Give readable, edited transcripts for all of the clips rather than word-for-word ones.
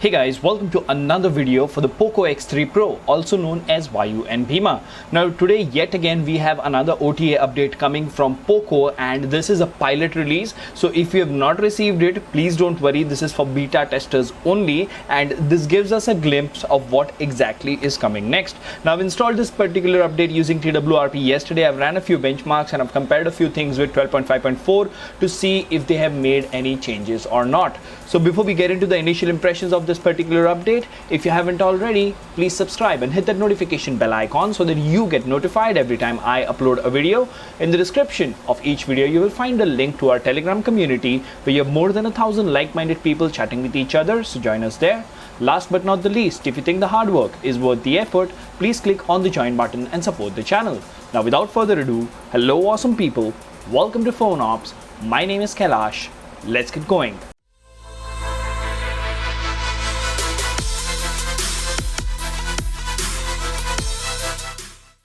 Hey guys, welcome to another video for the Poco X3 Pro, also known as Vayu and Bhima. Now today yet again we have another OTA update coming from Poco, and this is a pilot release. So if you have not received it, please don't worry, this is for beta testers only, and this gives us a glimpse of what exactly is coming next. Now I've installed this particular update using TWRP yesterday. I've ran a few benchmarks and I've compared a few things with 12.5.4 to see if they have made any changes or not. So before we get into the initial impressions of this particular update, if you haven't already, please subscribe and hit that notification bell icon so that you get notified every time I upload a video. In the description of each video, you will find a link to our Telegram community where you have more than 1,000 like-minded people chatting with each other, so join us there. Last but not the least, if you think the hard work is worth the effort, please click on the join button and support the channel. Now without further ado, hello awesome people, welcome to PhoneOps. My name is Kailash. Let's get going.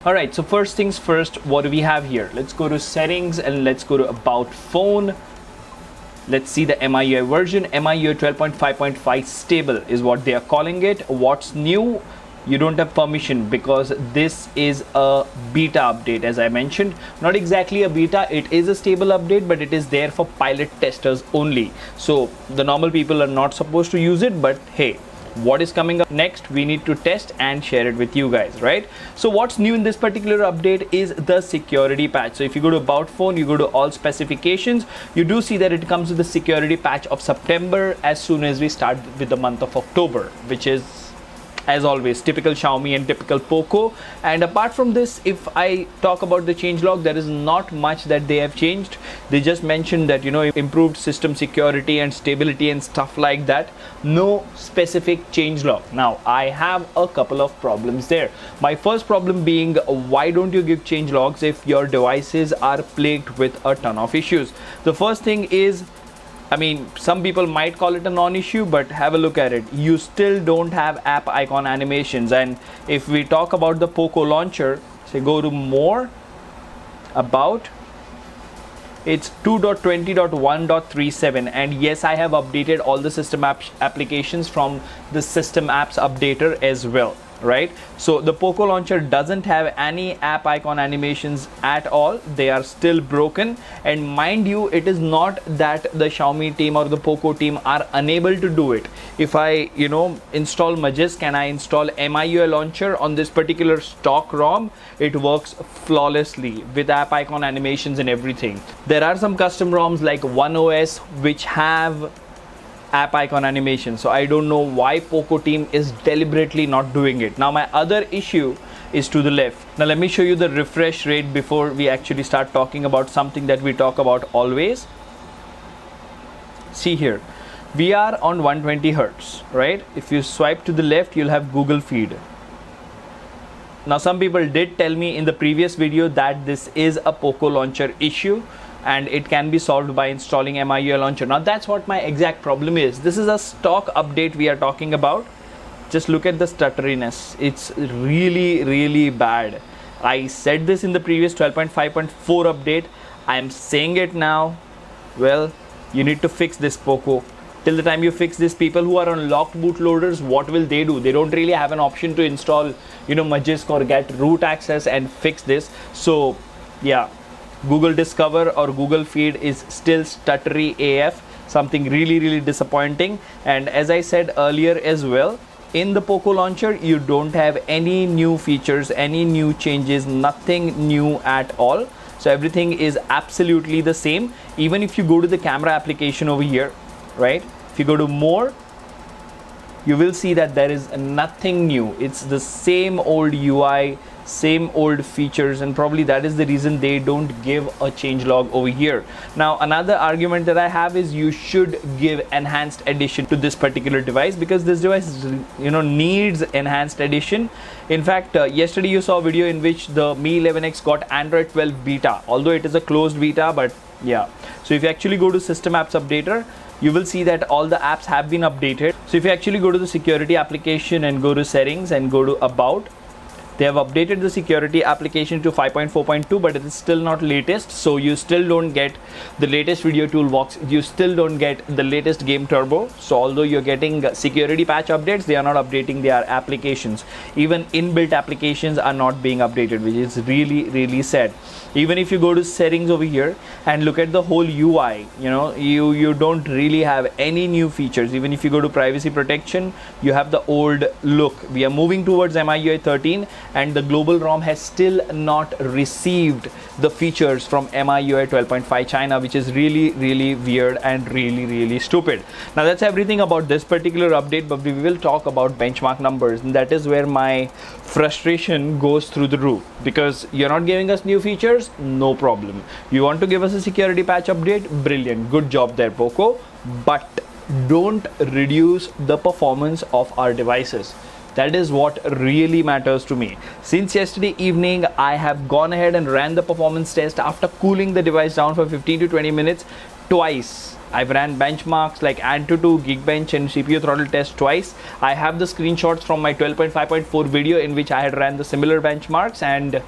Alright, so first things first, what do we have here? Let's go to settings and let's go to about phone. Let's see the MIUI version. MIUI 12.5.5 stable is what they are calling it. What's new? You don't have permission because this is a beta update, as I mentioned. Not exactly a beta, it is a stable update, but it is there for pilot testers only. So the normal people are not supposed to use it, but hey, what is coming up next, we need to test and share it with you guys, right? So what's new in this particular update is the security patch. So if you go to about phone, you go to all specifications, you do see that it comes with the security patch of September as soon as we start with the month of October, which is, as always, typical Xiaomi and typical Poco. And apart from this, if I talk about the changelog, there is not much that they have changed. They just mentioned that, you know, improved system security and stability and stuff like that. No specific changelog. Now I have a couple of problems there. My first problem being, why don't you give changelogs if your devices are plagued with a ton of issues? The first thing is, I mean, some people might call it a non-issue, but have a look at it. You still don't have app icon animations. And if we talk about the Poco launcher, say go to more, about, it's 2.20.1.37, and yes, I have updated all the system applications from the system apps updater as well, right? So the Poco launcher doesn't have any app icon animations at all. They are still broken, and mind you, it is not that the Xiaomi team or the Poco team are unable to do it. If I, you know, install Magisk and I install MIUI launcher on this particular stock ROM, it works flawlessly with app icon animations and everything. There are some custom ROMs like One OS which have app icon animation, so I don't know why Poco team is deliberately not doing it. Now my other issue is to the left. Now let me show you the refresh rate before we actually start talking about something that we talk about always. See here, we are on 120 Hertz, right? If you swipe to the left, you'll have Google feed. Now some people did tell me in the previous video that this is a Poco launcher issue and it can be solved by installing MIUI launcher. Now that's what my exact problem is. This is a stock update we are talking about. Just look at the stutteriness. It's really bad. I said this in the previous 12.5.4 update. I am saying it now. Well, you need to fix this, Poco. Till the time you fix this, people who are on locked bootloaders, what will they do? They don't really have an option to install, you know, Magisk or get root access and fix this. So yeah, Google Discover or Google Feed is still stuttery AF, something really disappointing. And as I said earlier as well, in the Poco launcher, you don't have any new features, any new changes, nothing new at all. So everything is absolutely the same. Even if you go to the camera application over here, right? If you go to more, you will see that there is nothing new. It's the same old UI, same old features, and probably that is the reason they don't give a changelog over here. Now another argument that I have is you should give enhanced edition to this particular device, because this device, you know, needs enhanced edition. In fact, yesterday you saw a video in which the Mi 11X got Android 12 beta, although it is a closed beta, but yeah. So if you actually go to system apps updater, you will see that all the apps have been updated. So if you actually go to the security application and go to settings and go to about, They have updated the security application to 5.4.2, but it is still not latest, so you still don't get the latest video toolbox, you still don't get the latest game turbo. So although you're getting security patch updates, they are not updating their applications. Even inbuilt applications are not being updated, which is really sad. Even if you go to settings over here and look at the whole UI, you don't really have any new features. Even if you go to privacy protection, you have the old look. We are moving towards MIUI 13, and the global ROM has still not received the features from MIUI 12.5 China, which is really weird and really stupid. Now that's everything about this particular update, but we will talk about benchmark numbers, and that is where my frustration goes through the roof, because you're not giving us new features. No problem. You want to give us a security patch update? Brilliant. Good job there, Poco. But don't reduce the performance of our devices. That is what really matters to me. Since yesterday evening, I have gone ahead and ran the performance test after cooling the device down for 15 to 20 minutes twice. I've ran benchmarks like Antutu, Geekbench and CPU throttle test twice. I have the screenshots from my 12.5.4 video in which I had ran the similar benchmarks, and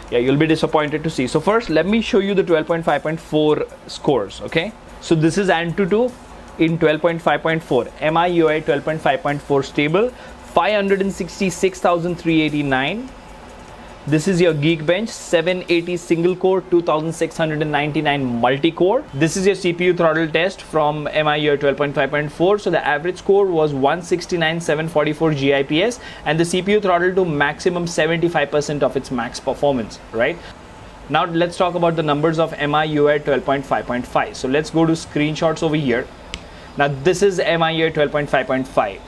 yeah, you'll be disappointed to see. So first, let me show you the 12.5.4 scores, okay? So this is Antutu in 12.5.4, MIUI 12.5.4 stable, 566,389. This is your Geekbench 780 single core, 2699 multi-core. This is your CPU throttle test from MIUI 12.5.4. So the average score was 169,744 GIPS, and the CPU throttle to maximum 75% of its max performance, right? Now let's talk about the numbers of MIUI 12.5.5. So let's go to screenshots over here. Now this is MIUI 12.5.5.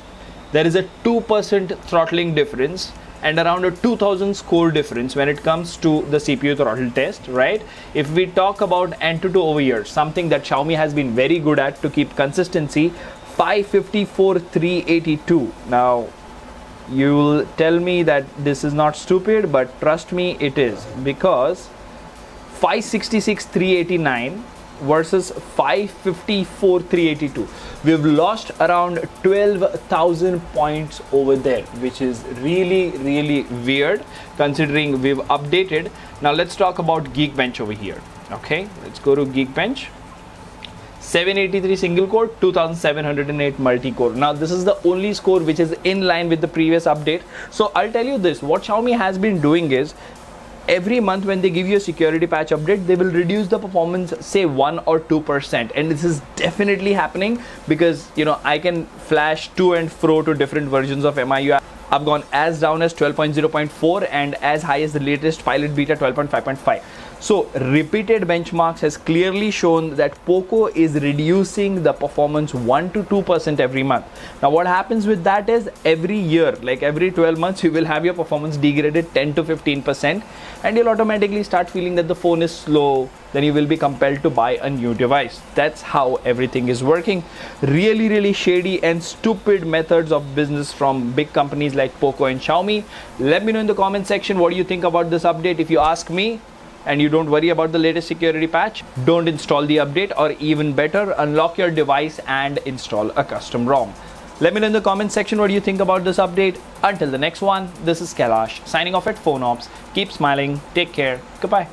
There is a 2% throttling difference and around a 2000 score difference when it comes to the CPU throttle test, right? If we talk about Antutu over here, something that Xiaomi has been very good at to keep consistency, 554,382. Now, you will tell me that this is not stupid, but trust me, it is, because 566,389 versus 554,382. We've lost around 12,000 points over there, which is really weird considering we've updated. Now let's talk about Geekbench over here. Okay, let's go to Geekbench. 783 single core, 2708 multi-core. Now this is the only score which is in line with the previous update. So I'll tell you this, what Xiaomi has been doing is, every month when they give you a security patch update, they will reduce the performance, say 1 or 2%, and this is definitely happening because I can flash to and fro to different versions of MIUI. I've gone as down as 12.0.4 and as high as the latest pilot beta 12.5.5. So repeated benchmarks has clearly shown that Poco is reducing the performance 1 to 2% every month. Now what happens with that is, every year, like every 12 months, you will have your performance degraded 10 to 15%, and you'll automatically start feeling that the phone is slow. Then you will be compelled to buy a new device. That's how everything is working. Really shady and stupid methods of business from big companies like Poco and Xiaomi. Let me know in the comment section what do you think about this update. If you ask me, and you don't worry about the latest security patch, don't install the update, or even better, unlock your device and install a custom ROM. Let me know in the comment section what you think about this update. Until the next one, this is Kailash signing off at PhoneOps. Keep smiling, take care, goodbye.